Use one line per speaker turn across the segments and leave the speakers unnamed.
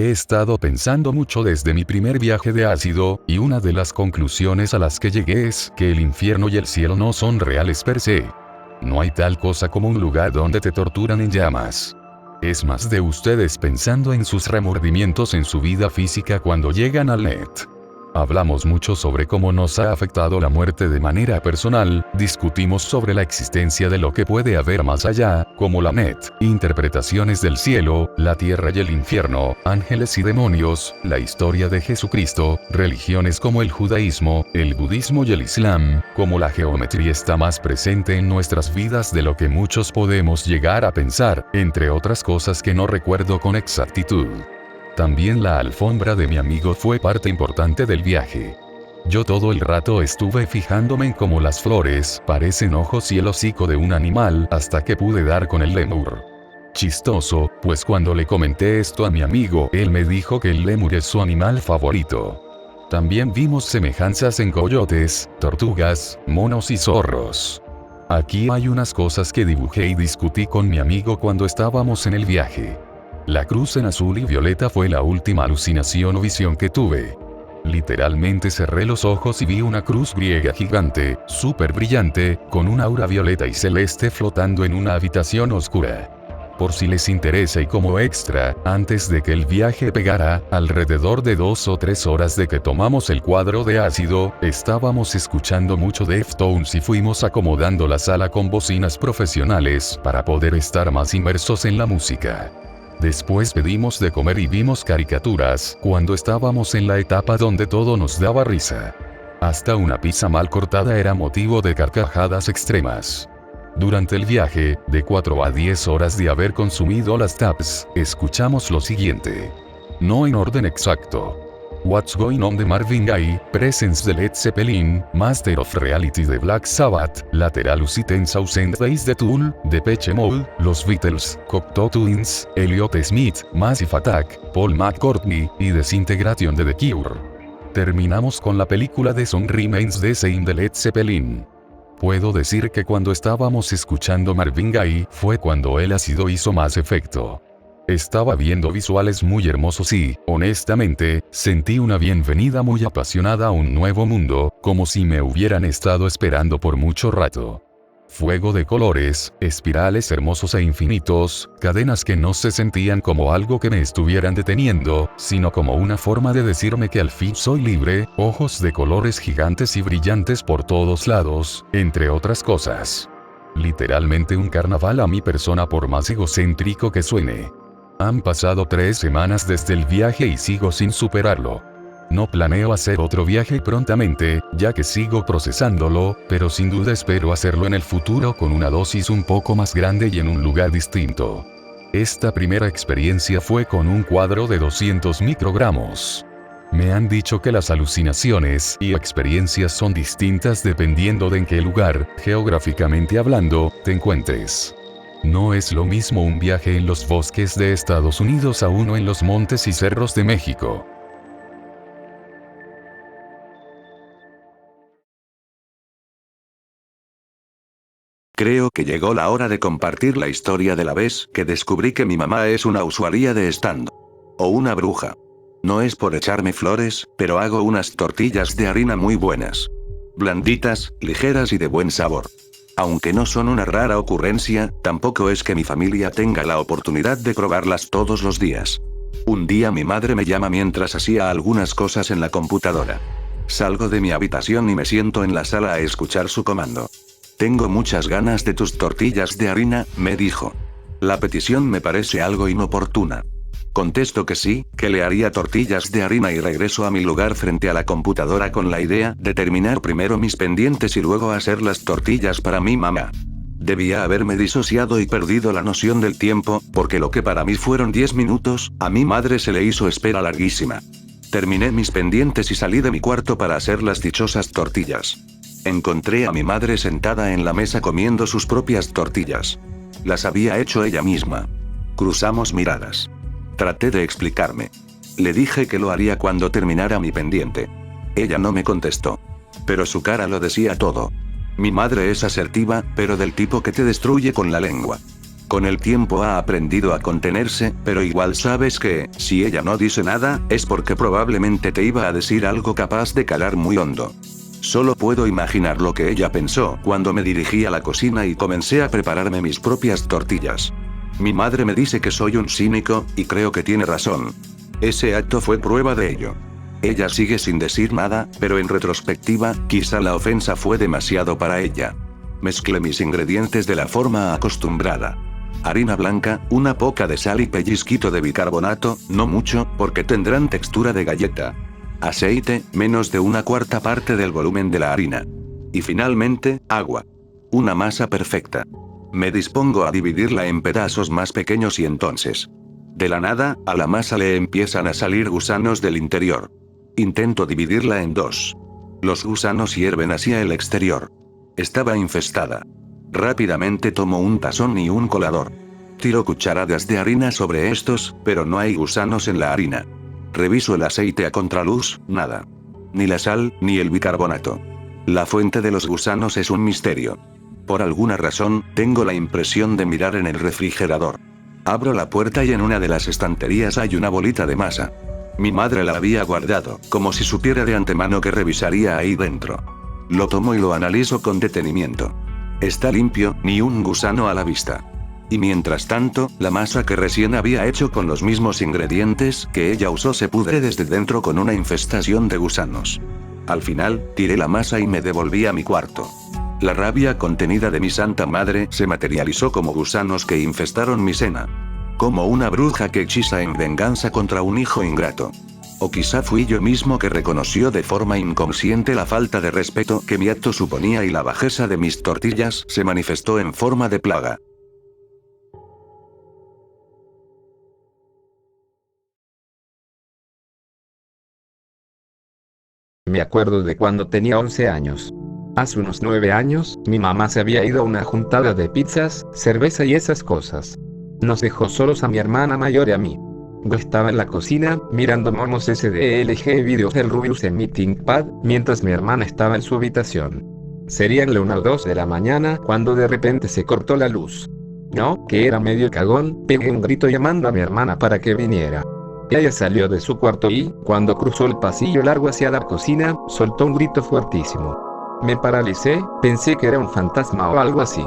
He estado pensando mucho desde mi primer viaje de ácido, y una de las conclusiones a las que llegué es que el infierno y el cielo no son reales per se. No hay tal cosa como un lugar donde te torturan en llamas. Es más de ustedes pensando en sus remordimientos en su vida física cuando llegan al net. Hablamos mucho sobre cómo nos ha afectado la muerte de manera personal, discutimos sobre la existencia de lo que puede haber más allá, como la net, interpretaciones del cielo, la tierra y el infierno, ángeles y demonios, la historia de Jesucristo, religiones como el judaísmo, el budismo y el islam, como la geometría está más presente en nuestras vidas de lo que muchos podemos llegar a pensar, entre otras cosas que no recuerdo con exactitud. También la alfombra de mi amigo fue parte importante del viaje. Yo todo el rato estuve fijándome en cómo las flores parecen ojos y el hocico de un animal hasta que pude dar con el lémur. Chistoso, pues cuando le comenté esto a mi amigo, él me dijo que el lémur es su animal favorito. También vimos semejanzas en coyotes, tortugas, monos y zorros. Aquí hay unas cosas que dibujé y discutí con mi amigo cuando estábamos en el viaje. La cruz en azul y violeta fue la última alucinación o visión que tuve. Literalmente cerré los ojos y vi una cruz griega gigante, súper brillante, con un aura violeta y celeste flotando en una habitación oscura. Por si les interesa y como extra, antes de que el viaje pegara, alrededor de 2 o 3 horas de que tomamos el cuadro de ácido, estábamos escuchando mucho Deftones y fuimos acomodando la sala con bocinas profesionales para poder estar más inmersos en la música. Después pedimos de comer y vimos caricaturas, cuando estábamos en la etapa donde todo nos daba risa. Hasta una pizza mal cortada era motivo de carcajadas extremas. Durante el viaje, de 4 a 10 horas de haber consumido las tabs, escuchamos lo siguiente. No en orden exacto. What's Going On de Marvin Gaye, Presence de Led Zeppelin, Master of Reality de Black Sabbath, Lateralus y 10,000 Days de Tool, Depeche Mode, Los Beatles, Cocteau Twins, Elliott Smith, Massive Attack, Paul McCartney, y Disintegration de The Cure. Terminamos con la película The Sun Remains the Same de Led Zeppelin. Puedo decir que cuando estábamos escuchando Marvin Gaye, fue cuando el ácido hizo más efecto. Estaba viendo visuales muy hermosos y, honestamente, sentí una bienvenida muy apasionada a un nuevo mundo, como si me hubieran estado esperando por mucho rato. Fuego de colores, espirales hermosos e infinitos, cadenas que no se sentían como algo que me estuvieran deteniendo, sino como una forma de decirme que al fin soy libre, ojos de colores gigantes y brillantes por todos lados, entre otras cosas. Literalmente un carnaval a mi persona por más egocéntrico que suene. Han pasado 3 semanas desde el viaje y sigo sin superarlo. No planeo hacer otro viaje prontamente, ya que sigo procesándolo, pero sin duda espero hacerlo en el futuro con una dosis un poco más grande y en un lugar distinto. Esta primera experiencia fue con un cuadro de 200 microgramos. Me han dicho que las alucinaciones y experiencias son distintas dependiendo de en qué lugar, geográficamente hablando, te encuentres. No es lo mismo un viaje en los bosques de Estados Unidos a uno en los montes y cerros de México.
Creo que llegó la hora de compartir la historia de la vez que descubrí que mi mamá es una usuaria de stand. O una bruja. No es por echarme flores, pero hago unas tortillas de harina muy buenas. Blanditas, ligeras y de buen sabor. Aunque no son una rara ocurrencia, tampoco es que mi familia tenga la oportunidad de probarlas todos los días. Un día mi madre me llama mientras hacía algunas cosas en la computadora. Salgo de mi habitación y me siento en la sala a escuchar su comando. Tengo muchas ganas de tus tortillas de harina, me dijo. La petición me parece algo inoportuna. Contesto que sí, que le haría tortillas de harina y regreso a mi lugar frente a la computadora con la idea de terminar primero mis pendientes y luego hacer las tortillas para mi mamá. Debía haberme disociado y perdido la noción del tiempo, porque lo que para mí fueron 10 minutos, a mi madre se le hizo espera larguísima. Terminé mis pendientes y salí de mi cuarto para hacer las dichosas tortillas. Encontré a mi madre sentada en la mesa comiendo sus propias tortillas. Las había hecho ella misma. Cruzamos miradas. Traté de explicarme. Le dije que lo haría cuando terminara mi pendiente. Ella no me contestó. Pero su cara lo decía todo. Mi madre es asertiva, pero del tipo que te destruye con la lengua. Con el tiempo ha aprendido a contenerse, pero igual sabes que, si ella no dice nada, es porque probablemente te iba a decir algo capaz de calar muy hondo. Solo puedo imaginar lo que ella pensó cuando me dirigí a la cocina y comencé a prepararme mis propias tortillas. Mi madre me dice que soy un cínico, y creo que tiene razón. Ese acto fue prueba de ello. Ella sigue sin decir nada, pero en retrospectiva, quizá la ofensa fue demasiado para ella. Mezclé mis ingredientes de la forma acostumbrada. Harina blanca, una poca de sal y pellizquito de bicarbonato, no mucho, porque tendrán textura de galleta. Aceite, menos de 1/4 parte del volumen de la harina. Y finalmente, agua. Una masa perfecta. Me dispongo a dividirla en pedazos más pequeños y entonces, de la nada, a la masa le empiezan a salir gusanos del interior. Intento dividirla en dos. Los gusanos hierven hacia el exterior. Estaba infestada. Rápidamente tomo un tazón y un colador. Tiro cucharadas de harina sobre estos, pero no hay gusanos en la harina. Reviso el aceite a contraluz, nada. Ni la sal, ni el bicarbonato. La fuente de los gusanos es un misterio. Por alguna razón, tengo la impresión de mirar en el refrigerador. Abro la puerta y en una de las estanterías hay una bolita de masa. Mi madre la había guardado, como si supiera de antemano que revisaría ahí dentro. Lo tomo y lo analizo con detenimiento. Está limpio, ni un gusano a la vista. Y mientras tanto, la masa que recién había hecho con los mismos ingredientes que ella usó se pudre desde dentro con una infestación de gusanos. Al final, tiré la masa y me devolví a mi cuarto. La rabia contenida de mi santa madre se materializó como gusanos que infestaron mi cena. Como una bruja que hechiza en venganza contra un hijo ingrato. O quizá fui yo mismo que reconoció de forma inconsciente la falta de respeto que mi acto suponía y la bajeza de mis tortillas se manifestó en forma de plaga.
Me acuerdo de cuando tenía 11 años. Hace unos 9 años, mi mamá se había ido a una juntada de pizzas, cerveza y esas cosas. Nos dejó solos a mi hermana mayor y a mí. Yo estaba en la cocina, mirando momos SDLG vídeos del Rubius en mi ThinkPad, mientras mi hermana estaba en su habitación. Serían la 1 o 2 de la mañana cuando de repente se cortó la luz. Yo, que era medio cagón, pegué un grito llamando a mi hermana para que viniera. Ella salió de su cuarto y, cuando cruzó el pasillo largo hacia la cocina, soltó un grito fuertísimo. Me paralicé, pensé que era un fantasma o algo así.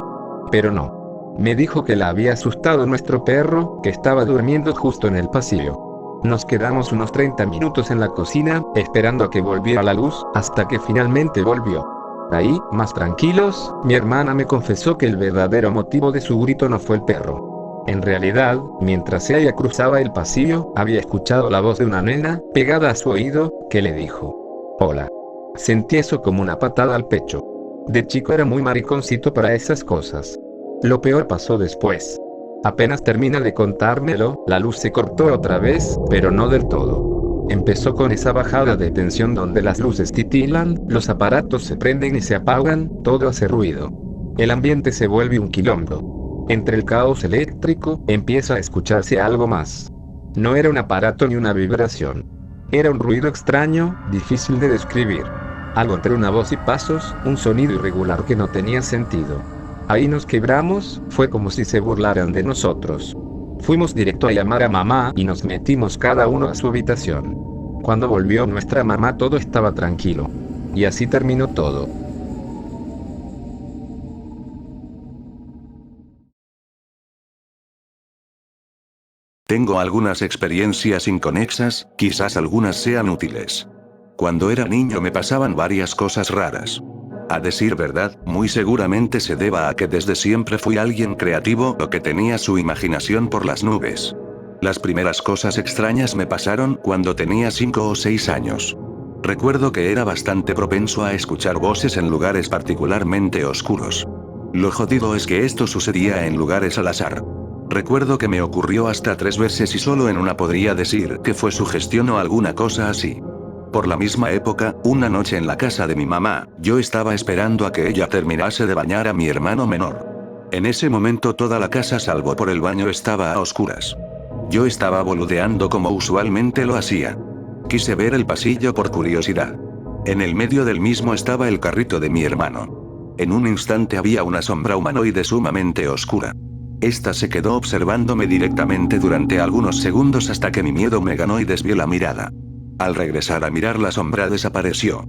Pero no. Me dijo que la había asustado nuestro perro, que estaba durmiendo justo en el pasillo. Nos quedamos unos 30 minutos en la cocina, esperando a que volviera la luz, hasta que finalmente volvió. Ahí, más tranquilos, mi hermana me confesó que el verdadero motivo de su grito no fue el perro. En realidad, mientras ella cruzaba el pasillo, había escuchado la voz de una nena, pegada a su oído, que le dijo: "Hola". Sentí eso como una patada al pecho. De chico era muy mariconcito para esas cosas. Lo peor pasó después. Apenas termina de contármelo, la luz se cortó otra vez, pero no del todo. Empezó con esa bajada de tensión donde las luces titilan, los aparatos se prenden y se apagan, todo hace ruido. El ambiente se vuelve un quilombo. Entre el caos eléctrico, empieza a escucharse algo más. No era un aparato ni una vibración. Era un ruido extraño, difícil de describir. Algo entre una voz y pasos, un sonido irregular que no tenía sentido. Ahí nos quebramos, fue como si se burlaran de nosotros. Fuimos directo a llamar a mamá y nos metimos cada uno a su habitación. Cuando volvió nuestra mamá todo estaba tranquilo. Y así terminó todo.
Tengo algunas experiencias inconexas, quizás algunas sean útiles. Cuando era niño me pasaban varias cosas raras. A decir verdad, muy seguramente se deba a que desde siempre fui alguien creativo o que tenía su imaginación por las nubes. Las primeras cosas extrañas me pasaron cuando tenía 5 o 6 años. Recuerdo que era bastante propenso a escuchar voces en lugares particularmente oscuros. Lo jodido es que esto sucedía en lugares al azar. Recuerdo que me ocurrió hasta 3 veces y solo en una podría decir que fue sugestión o alguna cosa así. Por la misma época, una noche en la casa de mi mamá, yo estaba esperando a que ella terminase de bañar a mi hermano menor. En ese momento toda la casa salvo por el baño estaba a oscuras. Yo estaba boludeando como usualmente lo hacía. Quise ver el pasillo por curiosidad. En el medio del mismo estaba el carrito de mi hermano. En un instante había una sombra humanoide sumamente oscura. Esta se quedó observándome directamente durante algunos segundos hasta que mi miedo me ganó y desvió la mirada. Al regresar a mirar, la sombra desapareció.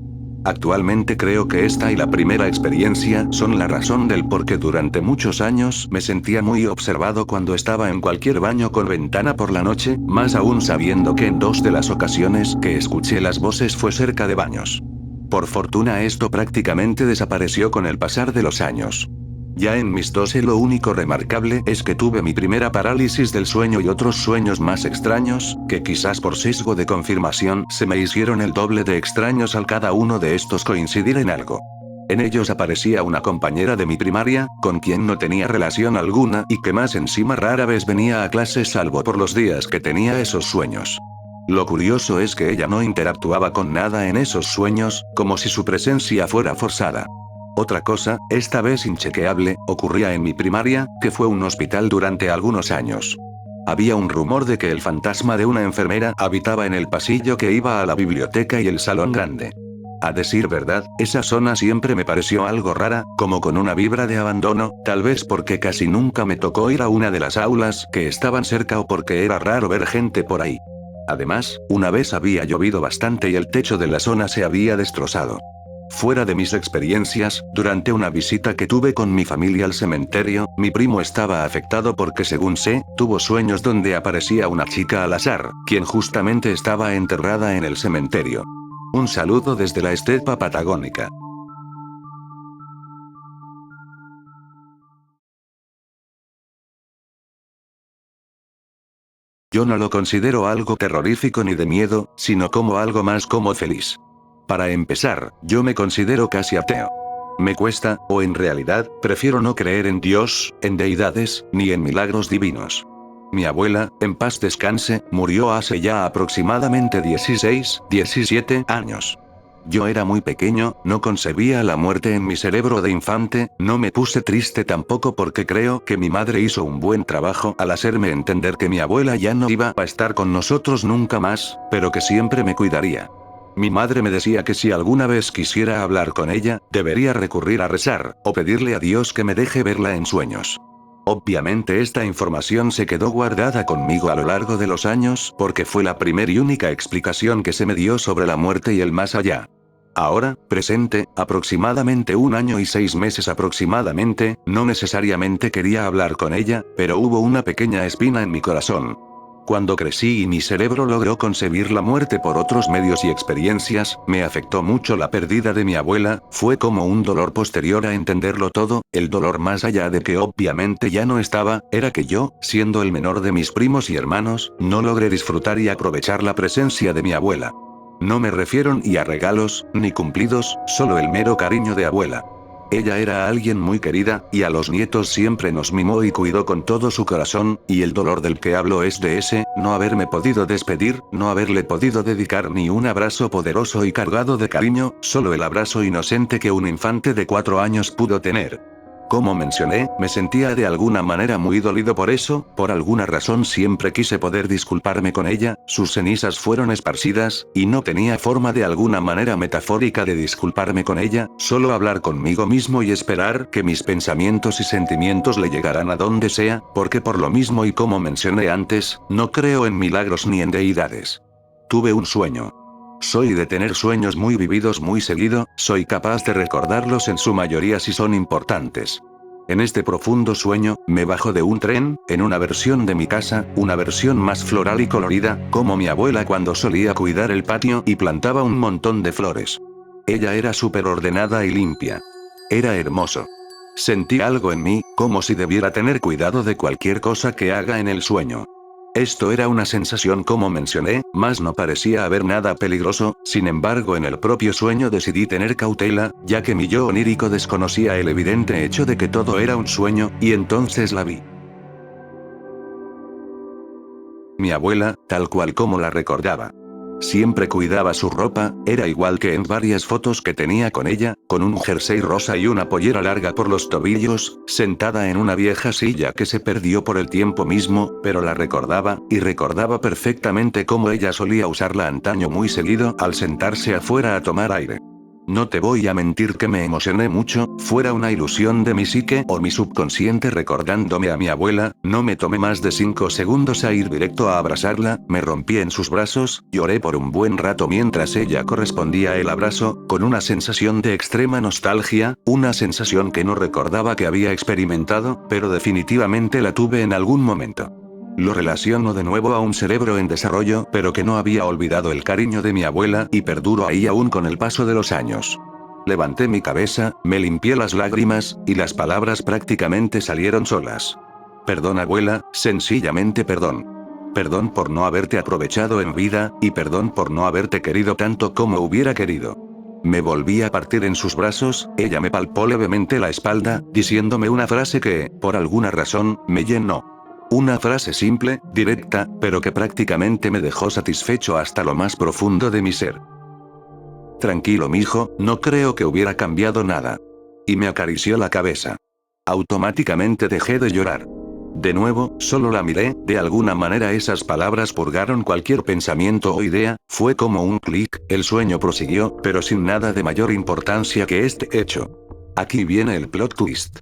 Actualmente creo que esta y la primera experiencia son la razón del por qué durante muchos años me sentía muy observado cuando estaba en cualquier baño con ventana por la noche, más aún sabiendo que en 2 de las ocasiones que escuché las voces fue cerca de baños. Por fortuna esto prácticamente desapareció con el pasar de los años. Ya en mis 12 lo único remarcable es que tuve mi primera parálisis del sueño y otros sueños más extraños, que quizás por sesgo de confirmación se me hicieron el doble de extraños al cada uno de estos coincidir en algo. En ellos aparecía una compañera de mi primaria, con quien no tenía relación alguna y que más encima rara vez venía a clase salvo por los días que tenía esos sueños. Lo curioso es que ella no interactuaba con nada en esos sueños, como si su presencia fuera forzada. Otra cosa, esta vez inchequeable, ocurría en mi primaria, que fue un hospital durante algunos años. Había un rumor de que el fantasma de una enfermera habitaba en el pasillo que iba a la biblioteca y el salón grande. A decir verdad, esa zona siempre me pareció algo rara, como con una vibra de abandono, tal vez porque casi nunca me tocó ir a una de las aulas que estaban cerca o porque era raro ver gente por ahí. Además, una vez había llovido bastante y el techo de la zona se había destrozado. Fuera de mis experiencias, durante una visita que tuve con mi familia al cementerio, mi primo estaba afectado porque según sé, tuvo sueños donde aparecía una chica al azar, quien justamente estaba enterrada en el cementerio. Un saludo desde la estepa patagónica. Yo no lo considero algo terrorífico ni de miedo, sino como algo más como feliz. Para empezar, yo me considero casi ateo. Me cuesta, o en realidad, prefiero no creer en Dios, en deidades, ni en milagros divinos. Mi abuela, en paz descanse, murió hace ya aproximadamente 17 años. Yo era muy pequeño, no concebía la muerte en mi cerebro de infante, no me puse triste tampoco porque creo que mi madre hizo un buen trabajo al hacerme entender que mi abuela ya no iba a estar con nosotros nunca más, pero que siempre me cuidaría. Mi madre me decía que si alguna vez quisiera hablar con ella, debería recurrir a rezar, o pedirle a Dios que me deje verla en sueños. Obviamente esta información se quedó guardada conmigo a lo largo de los años porque fue la primera y única explicación que se me dio sobre la muerte y el más allá. Ahora, presente, aproximadamente 1 año y 6 meses aproximadamente, no necesariamente quería hablar con ella, pero hubo una pequeña espina en mi corazón. Cuando crecí y mi cerebro logró concebir la muerte por otros medios y experiencias, me afectó mucho la pérdida de mi abuela, fue como un dolor posterior a entenderlo todo, el dolor más allá de que obviamente ya no estaba, era que yo, siendo el menor de mis primos y hermanos, no logré disfrutar y aprovechar la presencia de mi abuela. No me refiero ni a regalos, ni cumplidos, solo el mero cariño de abuela. Ella era alguien muy querida, y a los nietos siempre nos mimó y cuidó con todo su corazón, y el dolor del que hablo es de ese, no haberme podido despedir, no haberle podido dedicar ni un abrazo poderoso y cargado de cariño, solo el abrazo inocente que un infante de 4 años pudo tener. Como mencioné, me sentía de alguna manera muy dolido por eso, por alguna razón siempre quise poder disculparme con ella, sus cenizas fueron esparcidas, y no tenía forma de alguna manera metafórica de disculparme con ella, solo hablar conmigo mismo y esperar que mis pensamientos y sentimientos le llegaran a donde sea, porque por lo mismo y como mencioné antes, no creo en milagros ni en deidades. Tuve un sueño. Soy de tener sueños muy vividos muy seguido, soy capaz de recordarlos en su mayoría si son importantes. En este profundo sueño, me bajo de un tren, en una versión de mi casa, una versión más floral y colorida, como mi abuela cuando solía cuidar el patio y plantaba un montón de flores. Ella era súper ordenada y limpia. Era hermoso. Sentí algo en mí, como si debiera tener cuidado de cualquier cosa que haga en el sueño. Esto era una sensación como mencioné, mas no parecía haber nada peligroso, sin embargo en el propio sueño decidí tener cautela, ya que mi yo onírico desconocía el evidente hecho de que todo era un sueño, y entonces la vi. Mi abuela, tal cual como la recordaba. Siempre cuidaba su ropa, era igual que en varias fotos que tenía con ella, con un jersey rosa y una pollera larga por los tobillos, sentada en una vieja silla que se perdió por el tiempo mismo, pero la recordaba, y recordaba perfectamente cómo ella solía usarla antaño muy seguido al sentarse afuera a tomar aire. No te voy a mentir que me emocioné mucho, fuera una ilusión de mi psique o mi subconsciente recordándome a mi abuela, no me tomé más de 5 segundos a ir directo a abrazarla, me rompí en sus brazos, lloré por un buen rato mientras ella correspondía el abrazo, con una sensación de extrema nostalgia, una sensación que no recordaba que había experimentado, pero definitivamente la tuve en algún momento. Lo relaciono de nuevo a un cerebro en desarrollo, pero que no había olvidado el cariño de mi abuela y perduro ahí aún con el paso de los años. Levanté mi cabeza, me limpié las lágrimas, y las palabras prácticamente salieron solas. Perdón abuela, sencillamente perdón. Perdón por no haberte aprovechado en vida, y perdón por no haberte querido tanto como hubiera querido. Me volví a partir en sus brazos, ella me palpó levemente la espalda, diciéndome una frase que, por alguna razón, me llenó. Una frase simple, directa, pero que prácticamente me dejó satisfecho hasta lo más profundo de mi ser. Tranquilo, mijo, no creo que hubiera cambiado nada. Y me acarició la cabeza. Automáticamente dejé de llorar. De nuevo, solo la miré, de alguna manera esas palabras purgaron cualquier pensamiento o idea, fue como un clic, el sueño prosiguió, pero sin nada de mayor importancia que este hecho. Aquí viene el plot twist.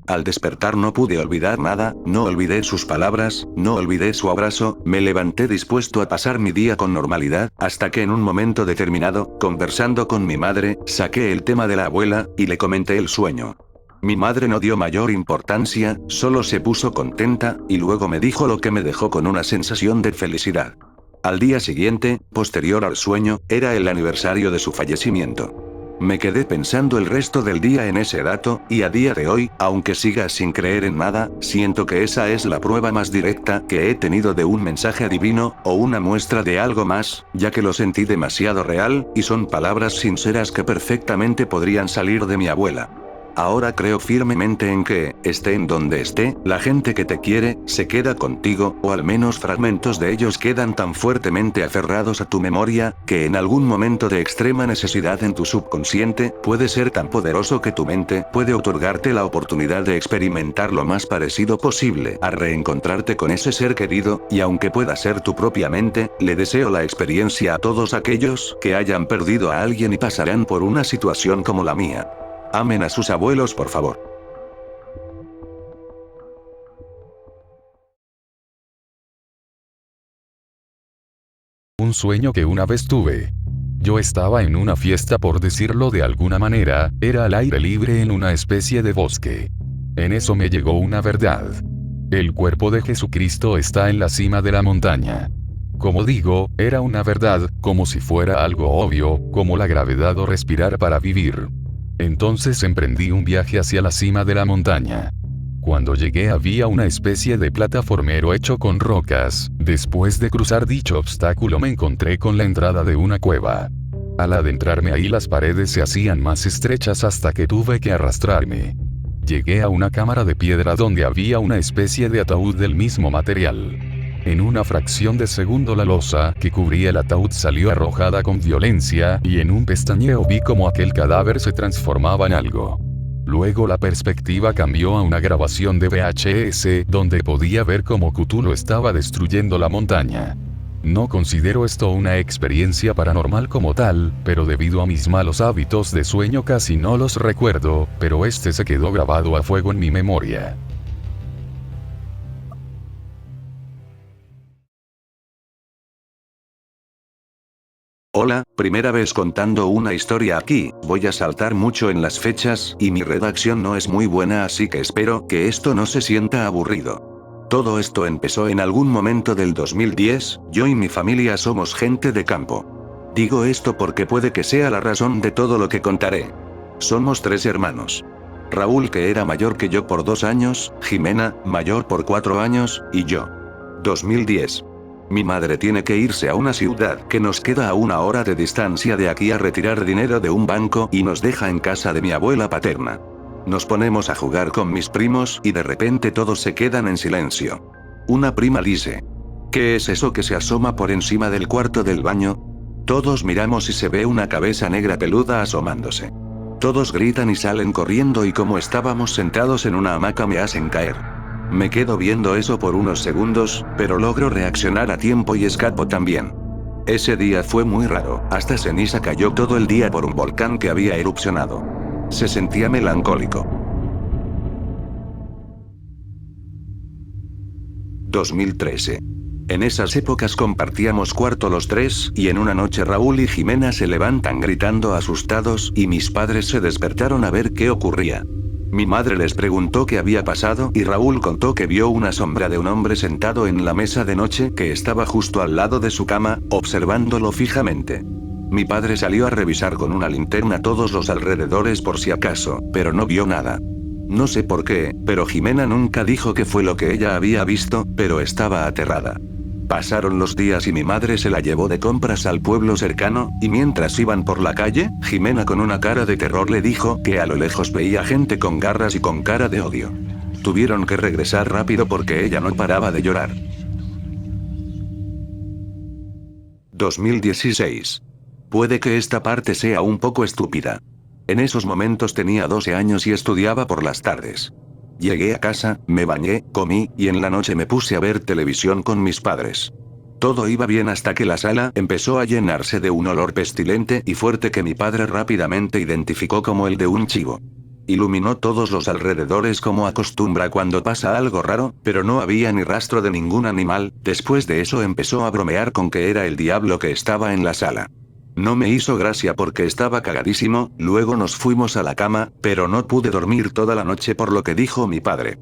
Al despertar no pude olvidar nada, no olvidé sus palabras, no olvidé su abrazo, me levanté dispuesto a pasar mi día con normalidad, hasta que en un momento determinado, conversando con mi madre, saqué el tema de la abuela, y le comenté el sueño. Mi madre no dio mayor importancia, solo se puso contenta, y luego me dijo lo que me dejó con una sensación de felicidad. Al día siguiente, posterior al sueño, era el aniversario de su fallecimiento. Me quedé pensando el resto del día en ese dato, y a día de hoy, aunque siga sin creer en nada, siento que esa es la prueba más directa que he tenido de un mensaje divino, o una muestra de algo más, ya que lo sentí demasiado real, y son palabras sinceras que perfectamente podrían salir de mi abuela. Ahora creo firmemente en que, esté en donde esté, la gente que te quiere, se queda contigo, o al menos fragmentos de ellos quedan tan fuertemente aferrados a tu memoria, que en algún momento de extrema necesidad en tu subconsciente, puede ser tan poderoso que tu mente puede otorgarte la oportunidad de experimentar lo más parecido posible a reencontrarte con ese ser querido, y aunque pueda ser tu propia mente, le deseo la experiencia a todos aquellos que hayan perdido a alguien y pasarán por una situación como la mía. Amen a sus abuelos, por favor.
Un sueño que una vez tuve. Yo estaba en una fiesta, por decirlo de alguna manera, era al aire libre en una especie de bosque. En eso me llegó una verdad. El cuerpo de Jesucristo está en la cima de la montaña. Como digo, era una verdad, como si fuera algo obvio, como la gravedad o respirar para vivir. Entonces emprendí un viaje hacia la cima de la montaña. Cuando llegué había una especie de plataformero hecho con rocas. Después de cruzar dicho obstáculo me encontré con la entrada de una cueva. Al adentrarme ahí las paredes se hacían más estrechas hasta que tuve que arrastrarme. Llegué a una cámara de piedra donde había una especie de ataúd del mismo material. En una fracción de segundo la losa que cubría el ataúd salió arrojada con violencia, y en un pestañeo vi como aquel cadáver se transformaba en algo. Luego la perspectiva cambió a una grabación de VHS, donde podía ver cómo Cthulhu estaba destruyendo la montaña. No considero esto una experiencia paranormal como tal, pero debido a mis malos hábitos de sueño casi no los recuerdo, pero este se quedó grabado a fuego en mi memoria.
Hola, primera vez contando una historia aquí, voy a saltar mucho en las fechas, y mi redacción no es muy buena, así que espero que esto no se sienta aburrido. Todo esto empezó en algún momento del 2010, yo y mi familia somos gente de campo. Digo esto porque puede que sea la razón de todo lo que contaré. Somos 3 hermanos. Raúl, que era mayor que yo por 2 años, Jimena, mayor por 4 años, y yo. 2010. Mi madre tiene que irse a una ciudad que nos queda a 1 hora de distancia de aquí a retirar dinero de un banco y nos deja en casa de mi abuela paterna. Nos ponemos a jugar con mis primos y de repente todos se quedan en silencio. Una prima dice: ¿qué es eso que se asoma por encima del cuarto del baño? Todos miramos y se ve una cabeza negra peluda asomándose. Todos gritan y salen corriendo, y como estábamos sentados en una hamaca me hacen caer. Me quedo viendo eso por unos segundos, pero logro reaccionar a tiempo y escapo también. Ese día fue muy raro, hasta ceniza cayó todo el día por un volcán que había erupcionado. Se sentía melancólico. 2013. En esas épocas compartíamos cuarto los tres, y en una noche Raúl y Jimena se levantan gritando asustados, y mis padres se despertaron a ver qué ocurría. Mi madre les preguntó qué había pasado, y Raúl contó que vio una sombra de un hombre sentado en la mesa de noche que estaba justo al lado de su cama, observándolo fijamente. Mi padre salió a revisar con una linterna todos los alrededores por si acaso, pero no vio nada. No sé por qué, pero Jimena nunca dijo qué fue lo que ella había visto, pero estaba aterrada. Pasaron los días y mi madre se la llevó de compras al pueblo cercano, y mientras iban por la calle, Jimena con una cara de terror le dijo que a lo lejos veía gente con garras y con cara de odio. Tuvieron que regresar rápido porque ella no paraba de llorar. 2016. Puede que esta parte sea un poco estúpida. En esos momentos tenía 12 años y estudiaba por las tardes. Llegué a casa, me bañé, comí, y en la noche me puse a ver televisión con mis padres. Todo iba bien hasta que la sala empezó a llenarse de un olor pestilente y fuerte que mi padre rápidamente identificó como el de un chivo. Iluminó todos los alrededores como acostumbra cuando pasa algo raro, pero no había ni rastro de ningún animal. Después de eso empezó a bromear con que era el diablo que estaba en la sala. No me hizo gracia porque estaba cagadísimo, luego nos fuimos a la cama, pero no pude dormir toda la noche por lo que dijo mi padre.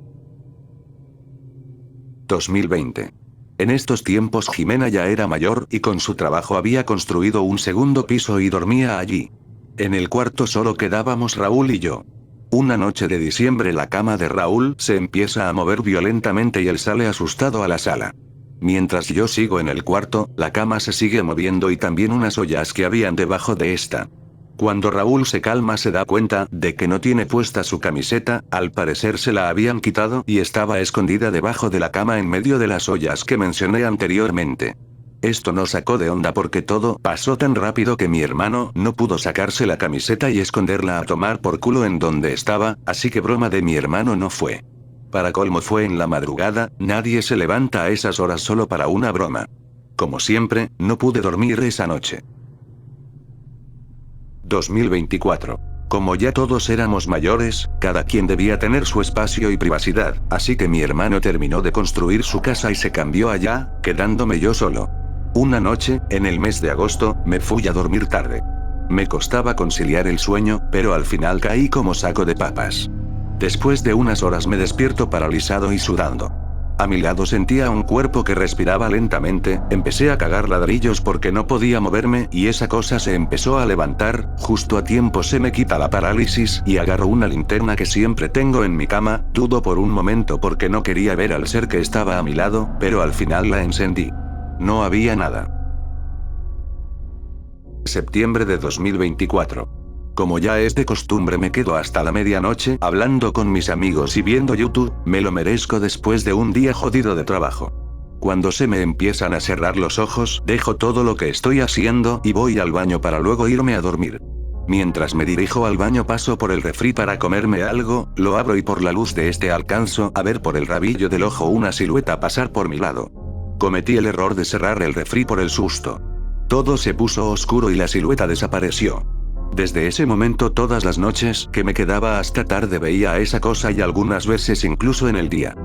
2020. En estos tiempos Jimena ya era mayor y con su trabajo había construido un segundo piso y dormía allí. En el cuarto solo quedábamos Raúl y yo. Una noche de diciembre la cama de Raúl se empieza a mover violentamente y él sale asustado a la sala. Mientras yo sigo en el cuarto, la cama se sigue moviendo y también unas ollas que habían debajo de esta. Cuando Raúl se calma se da cuenta de que no tiene puesta su camiseta, al parecer se la habían quitado y estaba escondida debajo de la cama en medio de las ollas que mencioné anteriormente. Esto nos sacó de onda porque todo pasó tan rápido que mi hermano no pudo sacarse la camiseta y esconderla a tomar por culo en donde estaba, así que broma de mi hermano no fue. Para colmo fue en la madrugada, nadie se levanta a esas horas solo para una broma. Como siempre, no pude dormir esa noche. 2024. Como ya todos éramos mayores, cada quien debía tener su espacio y privacidad, así que mi hermano terminó de construir su casa y se cambió allá, quedándome yo solo. Una noche, en el mes de agosto, me fui a dormir tarde. Me costaba conciliar el sueño, pero al final caí como saco de papas. Después de unas horas me despierto paralizado y sudando. A mi lado sentía un cuerpo que respiraba lentamente, empecé a cagar ladrillos porque no podía moverme y esa cosa se empezó a levantar, justo a tiempo se me quita la parálisis y agarro una linterna que siempre tengo en mi cama, dudo por un momento porque no quería ver al ser que estaba a mi lado, pero al final la encendí. No había nada. Septiembre de 2024. Como ya es de costumbre me quedo hasta la medianoche hablando con mis amigos y viendo YouTube, me lo merezco después de un día jodido de trabajo. Cuando se me empiezan a cerrar los ojos, dejo todo lo que estoy haciendo y voy al baño para luego irme a dormir. Mientras me dirijo al baño paso por el refri para comerme algo, lo abro y por la luz de este alcanzo a ver por el rabillo del ojo una silueta pasar por mi lado. Cometí el error de cerrar el refri por el susto. Todo se puso oscuro y la silueta desapareció. Desde ese momento todas las noches que me quedaba hasta tarde veía a esa cosa y algunas veces incluso en el día.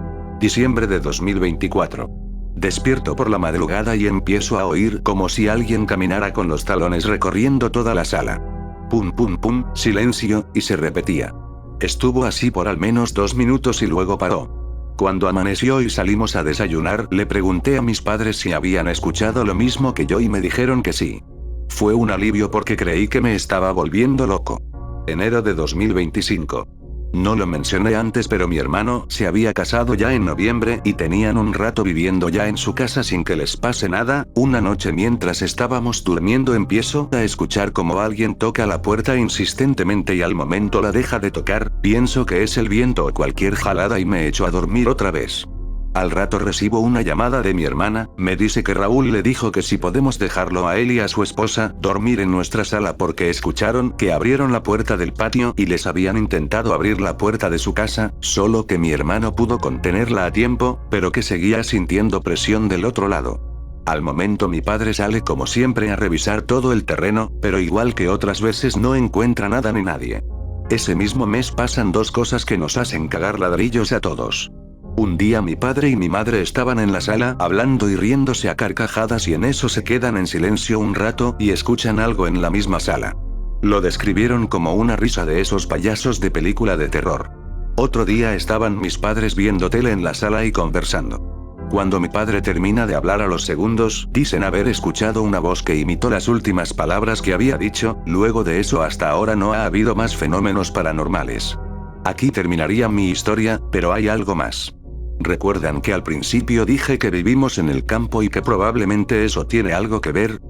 Diciembre de 2024. Despierto por la madrugada y empiezo a oír como si alguien caminara con los talones recorriendo toda la sala. Pum pum pum, silencio, y se repetía. Estuvo así por al menos 2 minutos y luego paró. Cuando amaneció y salimos a desayunar, le pregunté a mis padres si habían escuchado lo mismo que yo y me dijeron que sí. Fue un alivio porque creí que me estaba volviendo loco. Enero de 2025. No lo mencioné antes pero mi hermano se había casado ya en noviembre y tenían un rato viviendo ya en su casa sin que les pase nada. Una noche mientras estábamos durmiendo empiezo a escuchar como alguien toca la puerta insistentemente y al momento la deja de tocar, pienso que es el viento o cualquier jalada y me echo a dormir otra vez. Al rato recibo una llamada de mi hermana, me dice que Raúl le dijo que si podemos dejarlo a él y a su esposa dormir en nuestra sala porque escucharon que abrieron la puerta del patio y les habían intentado abrir la puerta de su casa, solo que mi hermano pudo contenerla a tiempo, pero que seguía sintiendo presión del otro lado. Al momento mi padre sale como siempre a revisar todo el terreno, pero igual que otras veces no encuentra nada ni nadie. Ese mismo mes pasan dos cosas que nos hacen cagar ladrillos a todos. Un día mi padre y mi madre estaban en la sala hablando y riéndose a carcajadas y en eso se quedan en silencio un rato y escuchan algo en la misma sala. Lo describieron como una risa de esos payasos de película de terror. Otro día estaban mis padres viendo tele en la sala y conversando. Cuando mi padre termina de hablar a los segundos, dicen haber escuchado una voz que imitó las últimas palabras que había dicho. Luego de eso hasta ahora no ha habido más fenómenos paranormales. Aquí terminaría mi historia, pero hay algo más. ¿Recuerdan que al principio dije que vivimos en el campo y que probablemente eso tiene algo que ver?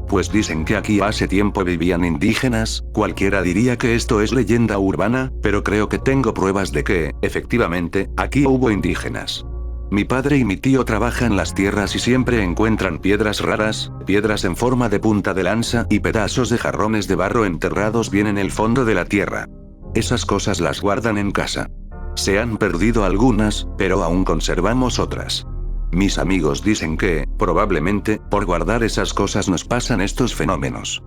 Pues dicen que aquí hace tiempo vivían indígenas. Cualquiera diría que esto es leyenda urbana, pero creo que tengo pruebas de que, efectivamente, aquí hubo indígenas. Mi padre y mi tío trabajan las tierras y siempre encuentran piedras raras, piedras en forma de punta de lanza y pedazos de jarrones de barro enterrados bien en el fondo de la tierra. Esas cosas las guardan en casa. Se han perdido algunas, pero aún conservamos otras. Mis amigos dicen que, probablemente, por guardar esas cosas nos pasan estos fenómenos.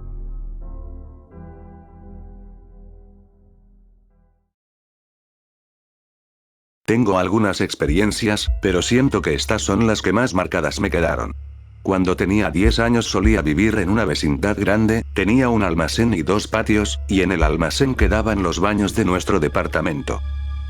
Tengo algunas experiencias, pero siento que estas son las que más marcadas me quedaron. Cuando tenía 10 años solía vivir en una vecindad grande, tenía un almacén y 2 patios, y en el almacén quedaban los baños de nuestro departamento.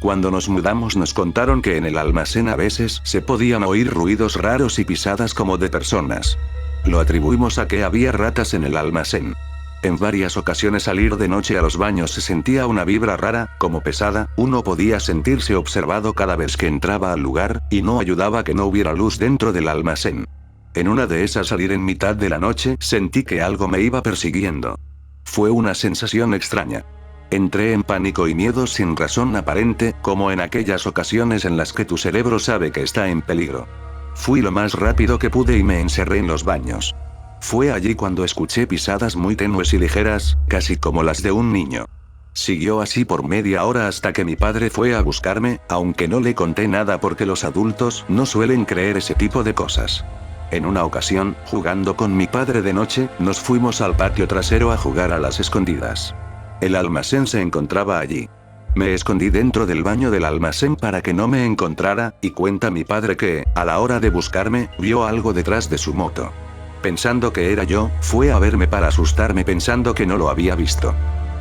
Cuando nos mudamos nos contaron que en el almacén a veces se podían oír ruidos raros y pisadas como de personas. Lo atribuimos a que había ratas en el almacén. En varias ocasiones al ir de noche a los baños se sentía una vibra rara, como pesada, uno podía sentirse observado cada vez que entraba al lugar, y no ayudaba que no hubiera luz dentro del almacén. En una de esas al ir en mitad de la noche sentí que algo me iba persiguiendo. Fue una sensación extraña. Entré en pánico y miedo sin razón aparente, como en aquellas ocasiones en las que tu cerebro sabe que está en peligro. Fui lo más rápido que pude y me encerré en los baños. Fue allí cuando escuché pisadas muy tenues y ligeras, casi como las de un niño. Siguió así por media hora hasta que mi padre fue a buscarme, aunque no le conté nada porque los adultos no suelen creer ese tipo de cosas. En una ocasión, jugando con mi padre de noche, nos fuimos al patio trasero a jugar a las escondidas. El almacén se encontraba allí. Me escondí dentro del baño del almacén para que no me encontrara, y cuenta mi padre que, a la hora de buscarme, vio algo detrás de su moto. Pensando que era yo, fue a verme para asustarme pensando que no lo había visto.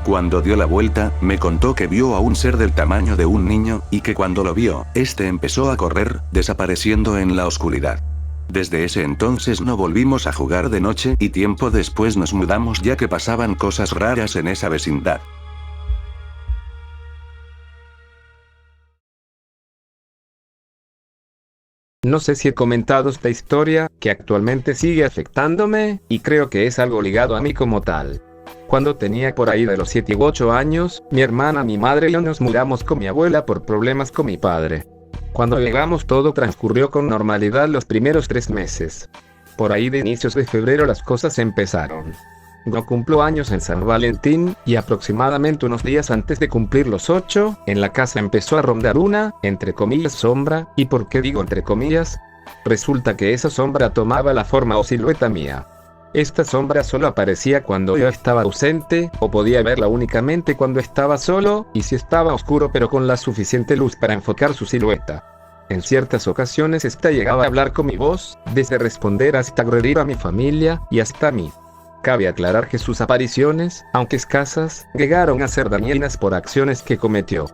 Cuando dio la vuelta, me contó que vio a un ser del tamaño de un niño, y que cuando lo vio, este empezó a correr, desapareciendo en la oscuridad. Desde ese entonces no volvimos a jugar de noche y tiempo después nos mudamos ya que pasaban cosas raras en esa vecindad.
No sé si he comentado esta historia, que actualmente sigue afectándome, y creo que es algo ligado a mí como tal. Cuando tenía por ahí de los 7 u 8 años, mi hermana, mi madre y yo nos mudamos con mi abuela por problemas con mi padre. Cuando llegamos todo transcurrió con normalidad los primeros 3 meses. Por ahí de inicios de febrero las cosas empezaron. Yo cumplo años en San Valentín, y aproximadamente unos días antes de cumplir los 8, en la casa empezó a rondar una, entre comillas, sombra. ¿Y por qué digo entre comillas? Resulta que esa sombra tomaba la forma o silueta mía. Esta sombra solo aparecía cuando yo estaba ausente, o podía verla únicamente cuando estaba solo, y si estaba oscuro pero con la suficiente luz para enfocar su silueta. En ciertas ocasiones esta llegaba a hablar con mi voz, desde responder hasta agredir a mi familia, y hasta a mí. Cabe aclarar que sus apariciones, aunque escasas, llegaron a ser dañinas por acciones que cometió.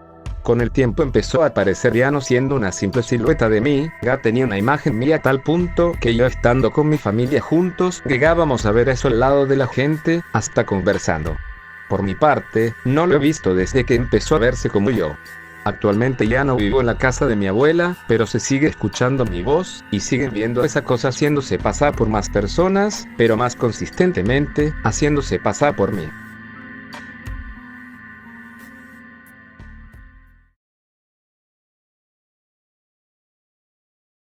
Con el tiempo empezó a aparecer ya no siendo una simple silueta de mí, ya tenía una imagen mía a tal punto que yo estando con mi familia juntos, llegábamos a ver eso al lado de la gente, hasta conversando. Por mi parte, no lo he visto desde que empezó a verse como yo. Actualmente ya no vivo en la casa de mi abuela, pero se sigue escuchando mi voz, y siguen viendo esa cosa haciéndose pasar por más personas, pero más consistentemente, haciéndose pasar por mí.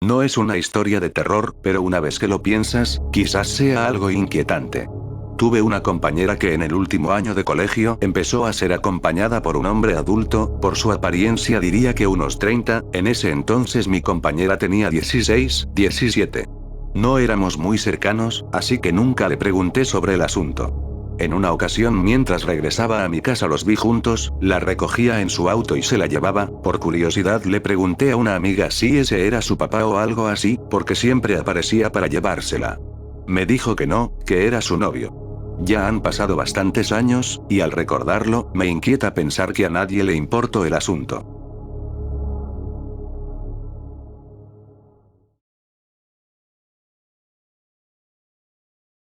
No es una historia de terror, pero una vez que lo piensas, quizás sea algo inquietante. Tuve una compañera que en el último año de colegio empezó a ser acompañada por un hombre adulto, por su apariencia diría que unos 30, en ese entonces mi compañera tenía 16, 17. No éramos muy cercanos, así que nunca le pregunté sobre el asunto. En una ocasión mientras regresaba a mi casa los vi juntos, la recogía en su auto y se la llevaba. Por curiosidad le pregunté a una amiga si ese era su papá o algo así, porque siempre aparecía para llevársela. Me dijo que no, que era su novio. Ya han pasado bastantes años, y al recordarlo, me inquieta pensar que a nadie le importó el asunto.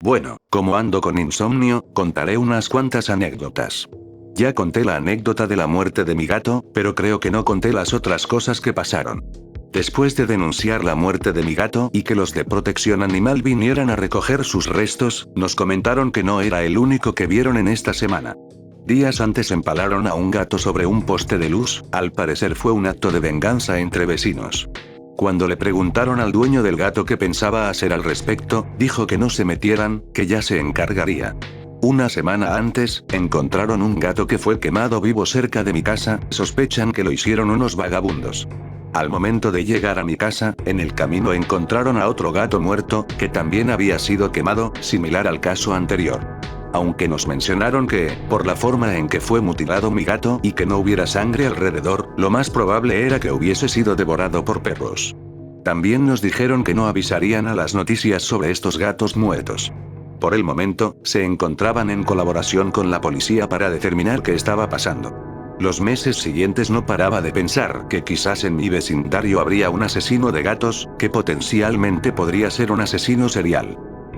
Bueno, como ando con insomnio, contaré unas cuantas anécdotas. Ya conté la anécdota de la muerte de mi gato, pero creo que no conté las otras cosas que pasaron. Después de denunciar la muerte de mi gato y que los de protección animal vinieran a recoger sus restos, nos comentaron que no era el único que vieron en esta semana. Días antes empalaron a un gato sobre un poste de luz, al parecer fue un acto de venganza entre vecinos. Cuando le preguntaron al dueño del gato qué pensaba hacer al respecto, dijo que no se metieran, que ya se encargaría. Una semana antes, encontraron un gato que fue quemado vivo cerca de mi casa, sospechan que lo hicieron unos vagabundos. Al momento de llegar a mi casa, en el camino encontraron a otro gato muerto, que también había sido quemado, similar al caso anterior. Aunque nos mencionaron que, por la forma en que fue mutilado mi gato y que no hubiera sangre alrededor, lo más probable era que hubiese sido devorado por perros. También nos dijeron que no avisarían a las noticias sobre estos gatos muertos. Por el momento, se encontraban en colaboración con la policía para determinar qué estaba pasando. Los meses siguientes no paraba de pensar que quizás en mi vecindario habría un asesino de gatos, que potencialmente podría ser un asesino serial.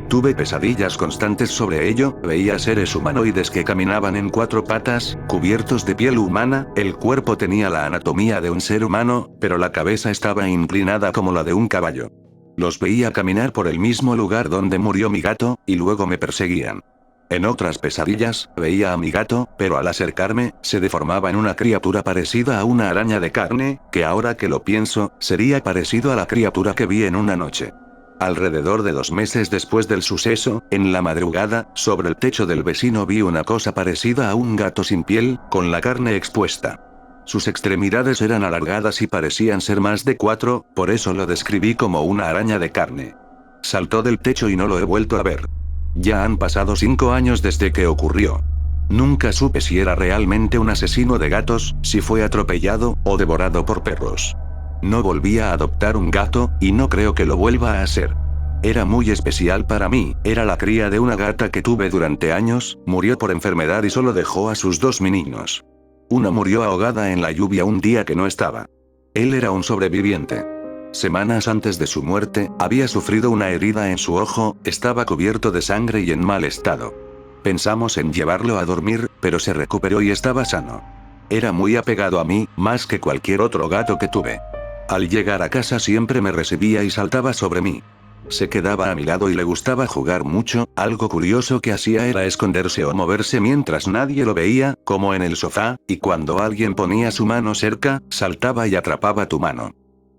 Tuve pesadillas constantes sobre ello, veía seres humanoides que caminaban en 4 patas, cubiertos de piel humana, el cuerpo tenía la anatomía de un ser humano, pero la cabeza estaba inclinada como la de un caballo. Los veía caminar por el mismo lugar donde murió mi gato, y luego me perseguían. En otras pesadillas, veía a mi gato, pero al acercarme, se deformaba en una criatura parecida a una araña de carne, que ahora que lo pienso, sería parecido a la criatura que vi en una noche. Alrededor de 2 meses después del suceso, en la madrugada, sobre el techo del vecino vi una cosa parecida a un gato sin piel, con la carne expuesta. Sus extremidades eran alargadas y parecían ser más de 4, por eso lo describí como una araña de carne. Saltó del techo y no lo he vuelto a ver. Ya han pasado 5 años desde que ocurrió. Nunca supe si era realmente un asesino de gatos, si fue atropellado, o devorado por perros. No volví a adoptar un gato, y no creo que lo vuelva a hacer. Era muy especial para mí, era la cría de una gata que tuve durante años, murió por enfermedad y solo dejó a sus 2 meninos. Una murió ahogada en la lluvia un día que no estaba. Él era un sobreviviente. Semanas antes de su muerte, había sufrido una herida en su ojo, estaba cubierto de sangre y en mal estado. Pensamos en llevarlo a dormir, pero se recuperó y estaba sano. Era muy apegado a mí, más que cualquier otro gato que tuve. Al llegar a casa siempre me recibía y saltaba sobre mí. Se quedaba a mi lado y le gustaba jugar mucho, algo curioso que hacía era esconderse o moverse mientras nadie lo veía, como en el sofá, y cuando alguien ponía su mano cerca, saltaba y atrapaba tu mano.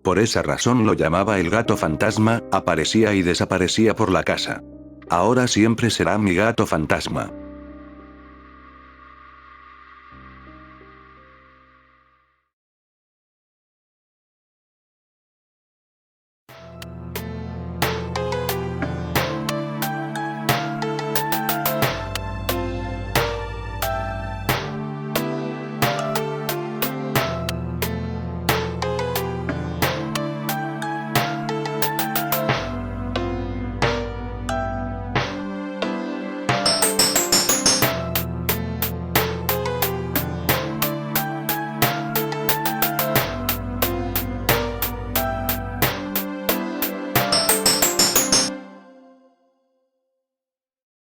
Por esa razón lo llamaba el gato fantasma, aparecía y desaparecía por la casa. Ahora siempre será mi gato fantasma.